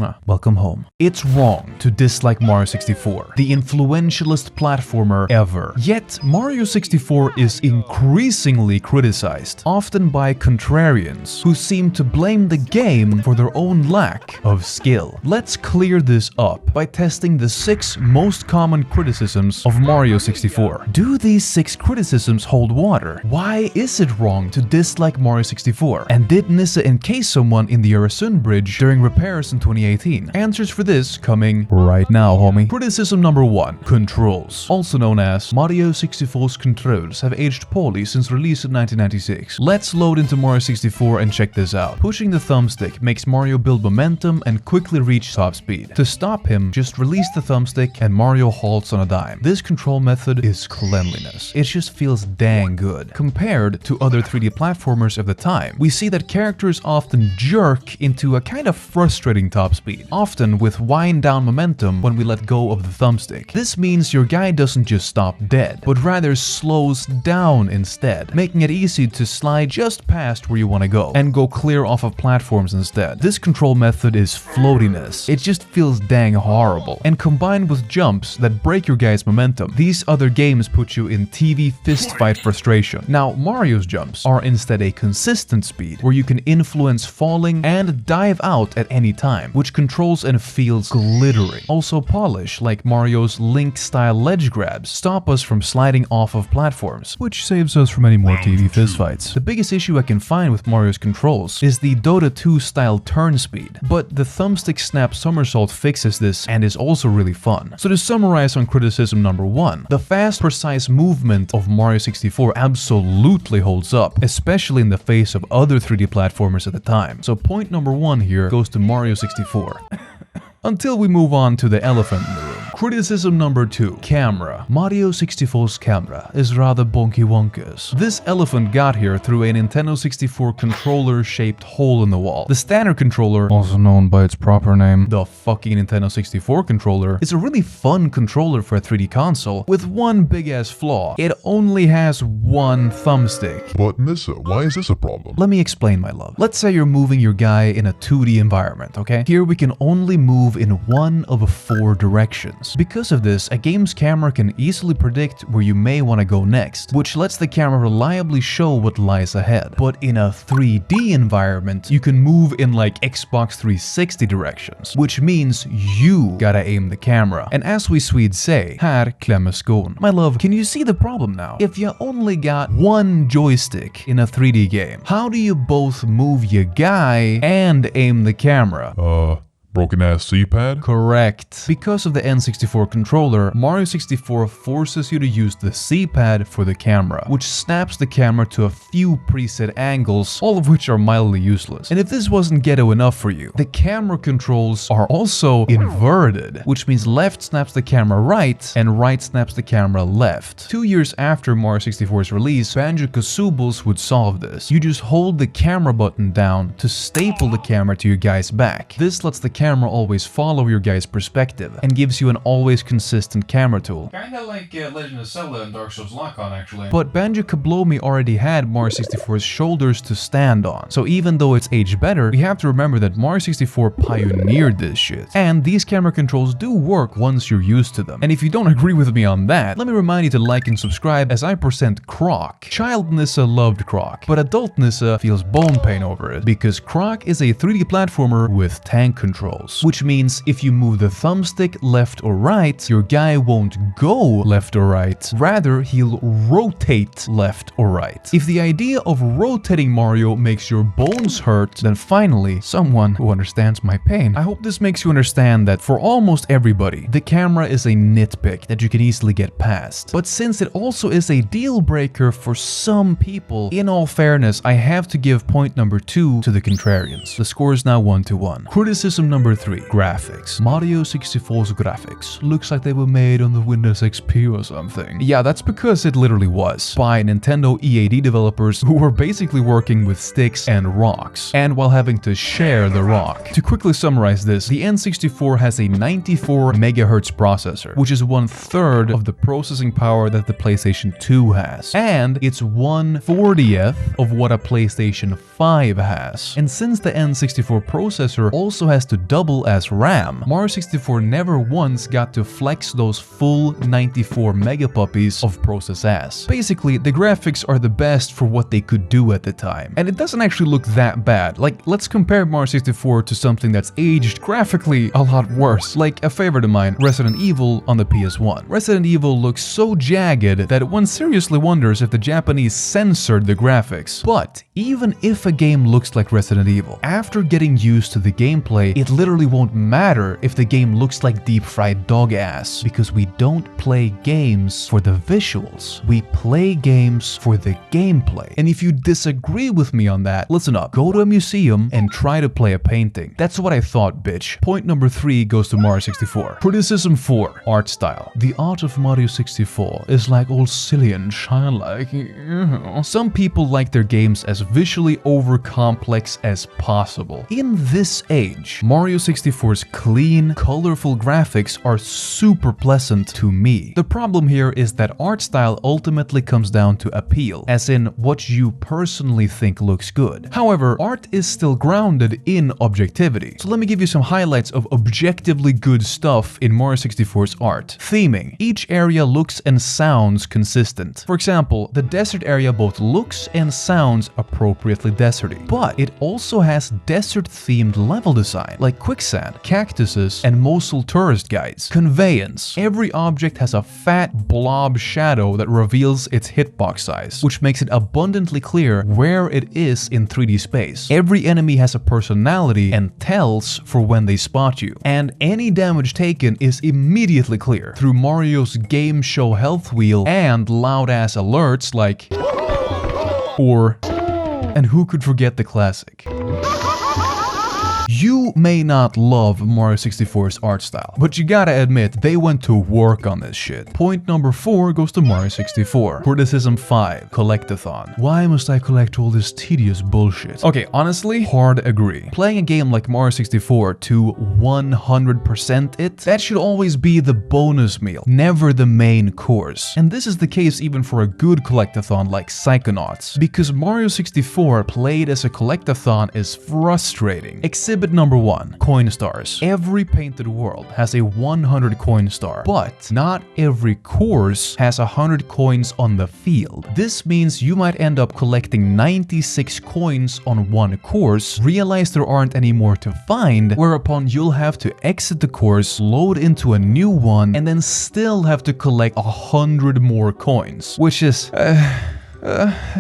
everyone, welcome home. It's wrong to dislike Mario 64, the influentialist platformer ever. Yet, Mario 64 is increasingly criticized, often by contrarians, who seem to blame the game for their own lack of skill. Let's clear this up by testing the 6 most common criticisms of Mario 64. Do these 6 criticisms hold water? Why is it wrong to dislike Mario 64? And did Nisse encase someone in the Öresund bridge during repairs in 2018? Answers for this coming right now, homie. Criticism number 1. Controls. Also known as Mario 64's controls have aged poorly since release in 1996. Let's load into Mario 64 and check this out. Pushing the thumbstick makes Mario build momentum and quickly reach top speed. To stop him, just release the thumbstick and Mario halts on a dime. This control method is cleanliness. It just feels dang good. Compared to other 3D platformers of the time, we see that characters often jerk into a kind of frustrating top speed, often with wind down momentum when we let go of the thumbstick. This means your guy doesn't just stop dead, but rather slows down instead, making it easy to slide just past where you want to go and go clear off of platforms instead. This control method is floatiness. It just feels dang horrible, and combined with jumps that break your guy's momentum, these other games put you in TV fistfight frustration. Now, Mario's jumps are instead a consistent speed where you can influence falling and dive out at any time, which controls and feels glittering. Also, polish, like Mario's Link-style ledge grabs, stop us from sliding off of platforms, which saves us from any more TV fistfights. The biggest issue I can find with Mario's controls is the Dota 2-style turn speed, but the thumbstick snap somersault fixes this and is also really fun. So to summarize on criticism number 1, the fast, precise movement of Mario 64 absolutely holds up, especially in the face of other 3D platformers at the time. So point number 1 here goes to Mario 64. Until we move on to the elephant in the room. Criticism number 2. Camera. Mario 64's camera is rather bonky wonkus. This elephant got here through a Nintendo 64 controller-shaped hole in the wall. The standard controller, also known by its proper name, the fucking Nintendo 64 controller, is a really fun controller for a 3D console, with one big-ass flaw. It only has one thumbstick. But Nisse, why is this a problem? Let me explain, my love. Let's say you're moving your guy in a 2D environment, okay? Here we can only move in one of 4 directions. Because of this, a game's camera can easily predict where you may want to go next, which lets the camera reliably show what lies ahead. But in a 3D environment, you can move in like Xbox 360 directions, which means you gotta aim the camera. And as we Swedes say, här klämmer skon. My love, can you see the problem now? If you only got one joystick in a 3D game, how do you both move your guy and aim the camera? Broken ass C-pad? Correct. Because of the N64 controller, Mario 64 forces you to use the C-pad for the camera, which snaps the camera to a few preset angles, all of which are mildly useless. And if this wasn't ghetto enough for you, the camera controls are also inverted, which means left snaps the camera right and right snaps the camera left. 2 years after Mario 64's release, Banjo-Kazooie would solve this. You just hold the camera button down to staple the camera to your guy's back. This lets the camera always follow your guy's perspective and gives you an always consistent camera tool. Kinda like Legend of Zelda and Dark Souls Lock-On, actually. But Banjo-Kazooie already had Mario 64's shoulders to stand on, so even though it's aged better, we have to remember that Mario 64 pioneered this shit. And these camera controls do work once you're used to them. And if you don't agree with me on that, let me remind you to like and subscribe as I present Croc. Child Nisse loved Croc, but adult Nisse feels bone pain over it, because Croc is a 3D platformer with tank control. Which means if you move the thumbstick left or right, your guy won't go left or right, rather he'll rotate left or right. If the idea of rotating Mario makes your bones hurt, then finally, someone who understands my pain. I hope this makes you understand that for almost everybody, the camera is a nitpick that you can easily get past. But since it also is a deal breaker for some people, in all fairness, I have to give point number 2 to the contrarians. The score is now 1-1. Criticism number 3. Graphics. Mario 64's graphics looks like they were made on the Windows XP or something. Yeah, that's because it literally was, by Nintendo EAD developers who were basically working with sticks and rocks, and while having to share the rock. To quickly summarize this, the N64 has a 94 MHz processor, which is 1/3 of the processing power that the PlayStation 2 has, and it's 1/40th of what a PlayStation 5 has. And since the N64 processor also has to double as RAM, Mario 64 never once got to flex those full 94 megapuppies of process ass. Basically, the graphics are the best for what they could do at the time. And it doesn't actually look that bad. Like, let's compare Mario 64 to something that's aged graphically a lot worse. Like a favorite of mine, Resident Evil on the PS1. Resident Evil looks so jagged that one seriously wonders if the Japanese censored the graphics. But even if a game looks like Resident Evil, after getting used to the gameplay, it literally won't matter if the game looks like deep-fried dog ass, because we don't play games for the visuals. We play games for the gameplay. And if you disagree with me on that, listen up. Go to a museum and try to play a painting. That's what I thought, bitch. Point number 3 goes to Mario 64. Criticism 4. Art style. The art of Mario 64 is like all silly and childlike. Some people like their games as visually over-complex as possible. In this age, Mario 64's clean, colorful graphics are super pleasant to me. The problem here is that art style ultimately comes down to appeal, as in what you personally think looks good. However, art is still grounded in objectivity. So let me give you some highlights of objectively good stuff in Mario 64's art. Theming. Each area looks and sounds consistent. For example, the desert area both looks and sounds appropriately deserty, but it also has desert-themed level design, like quicksand, cactuses, and Mosul tourist guides. Conveyance. Every object has a fat blob shadow that reveals its hitbox size, which makes it abundantly clear where it is in 3D space. Every enemy has a personality and tells for when they spot you, and any damage taken is immediately clear through Mario's game show health wheel and loud-ass alerts like or, and who could forget the classic? You may not love Mario 64's art style, but you gotta admit they went to work on this shit. Point number 4 goes to Mario 64. Criticism 5. Collectathon. Why must I collect all this tedious bullshit? Okay, honestly, hard agree. Playing a game like Mario 64 to 100% it, that should always be the bonus meal, never the main course. And this is the case even for a good collectathon like Psychonauts, because Mario 64 played as a collectathon is frustrating. Exhibit number 1. Coin stars. Every painted world has a 100 coin star, but not every course has 100 coins on the field. This means you might end up collecting 96 coins on one course, realize there aren't any more to find, whereupon you'll have to exit the course, load into a new one, and then still have to collect 100 more coins, which is...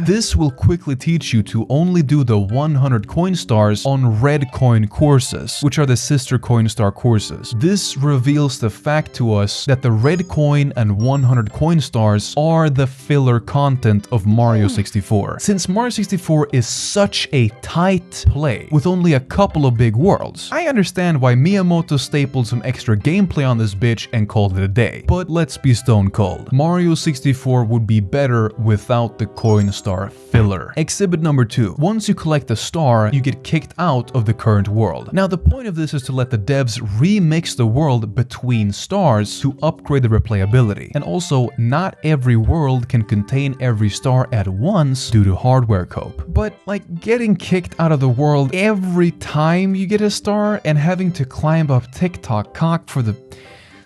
This will quickly teach you to only do the 100 coin stars on red coin courses, which are the sister coin star courses. This reveals the fact to us that the red coin and 100 coin stars are the filler content of Mario 64. Since Mario 64 is such a tight play with only a couple of big worlds, I understand why Miyamoto stapled some extra gameplay on this bitch and called it a day. But let's be stone cold. Mario 64 would be better without the coin star filler. Exhibit number 2. Once you collect a star, you get kicked out of the current world. Now, the point of this is to let the devs remix the world between stars to upgrade the replayability. And also, not every world can contain every star at once due to hardware cope. But like getting kicked out of the world every time you get a star and having to climb up TikTok cock for the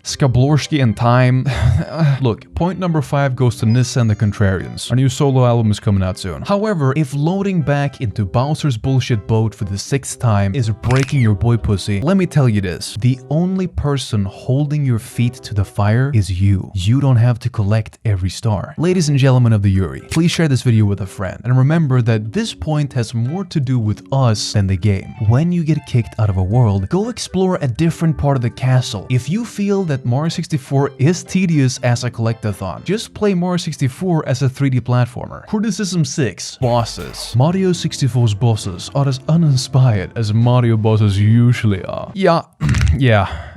Skablorski and time. Look, point number 5 goes to Nisse and the Contrarians. Our new solo album is coming out soon. However, if loading back into Bowser's bullshit boat for the 6th time is breaking your boy pussy, let me tell you this. The only person holding your feet to the fire is you. You don't have to collect every star. Ladies and gentlemen of the Yuri, please share this video with a friend. And remember that this point has more to do with us than the game. When you get kicked out of a world, go explore a different part of the castle. If you feel that Mario 64 is tedious as a collectathon, just play Mario 64 as a 3D platformer. Criticism 6. Bosses. Mario 64's bosses are as uninspired as Mario bosses usually are. Yeah.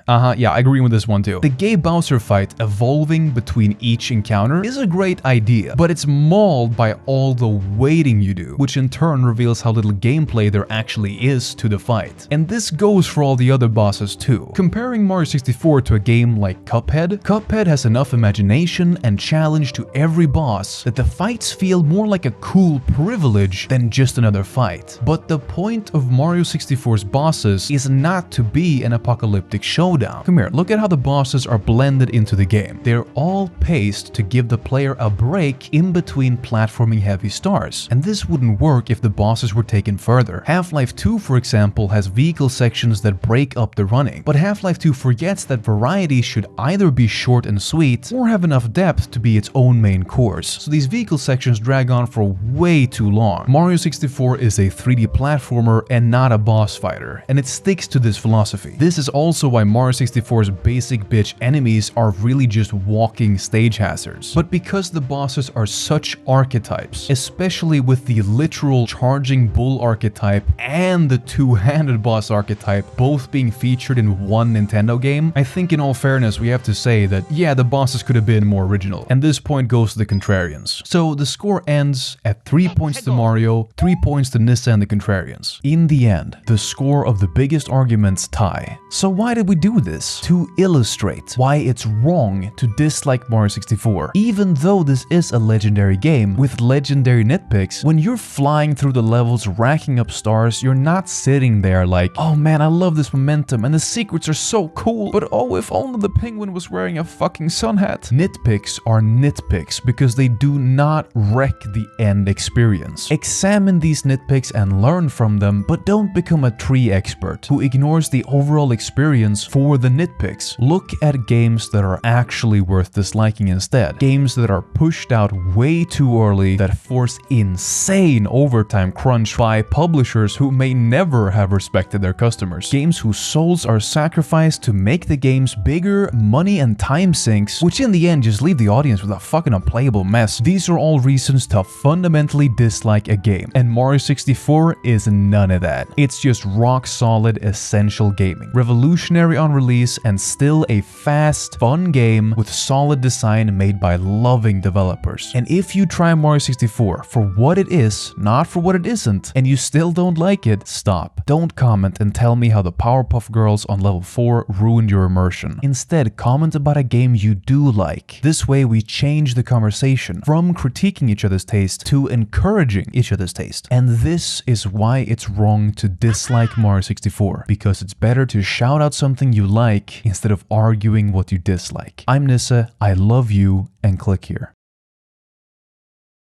Yeah, I agree with this one too. The gay Bowser fight evolving between each encounter is a great idea, but it's mauled by all the waiting you do, which in turn reveals how little gameplay there actually is to the fight. And this goes for all the other bosses too. Comparing Mario 64 to a game like Cuphead, Cuphead has enough imagination and challenge to every boss that the fights feel more like a cool privilege than just another fight. But the point of Mario 64's bosses is not to be an apocalyptic showdown. Come here, look at how the bosses are blended into the game. They're all paced to give the player a break in between platforming heavy stars, and this wouldn't work if the bosses were taken further. Half-Life 2, for example, has vehicle sections that break up the running, but Half-Life 2 forgets that variety should either be short and sweet or have enough depth to be its own main course, so these vehicle sections drag on for way too long. Mario 64 is a 3D platformer and not a boss fighter, and it sticks to this philosophy. This is also why Mario 64's basic bitch enemies are really just walking stage hazards. But because the bosses are such archetypes, especially with the literal charging bull archetype and the two-handed boss archetype both being featured in one Nintendo game, I think in all fairness we have to say that yeah, the bosses could have been more original. And this point goes to the contrarians. So the score ends at 3 points to Mario, 3 points to Nisse and the contrarians. In the end, the score of the biggest arguments tie. So why did we do this? To illustrate why it's wrong to dislike Mario 64. Even though this is a legendary game with legendary nitpicks, when you're flying through the levels racking up stars, you're not sitting there like, oh man, I love this momentum and the secrets are so cool, but oh, if only the penguin was wearing a fucking sun hat. Nitpicks are nitpicks because they do not wreck the end experience. Examine these nitpicks and learn from them, but don't become a tree expert who ignores the overall experience for the nitpicks. Look at games that are actually worth disliking instead. Games that are pushed out way too early, that force insane overtime crunch by publishers who may never have respected their customers. Games whose souls are sacrificed to make the games bigger, money and time sinks, which in the end just leave the audience with a fucking unplayable mess. These are all reasons to fundamentally dislike a game, and Mario 64 is none of that. It's just rock solid essential gaming. Revolutionary on release and still a fast, fun game with solid design made by loving developers. And if you try Mario 64 for what it is, not for what it isn't, and you still don't like it, stop. Don't comment and tell me how the Powerpuff Girls on level 4 ruined your immersion. Instead, comment about a game you do like. This way we change the conversation from critiquing each other's taste to encouraging each other's taste. And this is why it's wrong to dislike Mario 64, because it's better to shout out something you like instead of arguing what you dislike. I'm Nisse, I love you, and click here.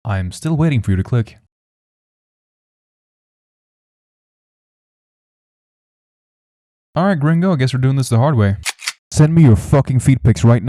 I'm still waiting for you to click. Alright, Gringo, I guess we're doing this the hard way. Send me your fucking feed pics right now.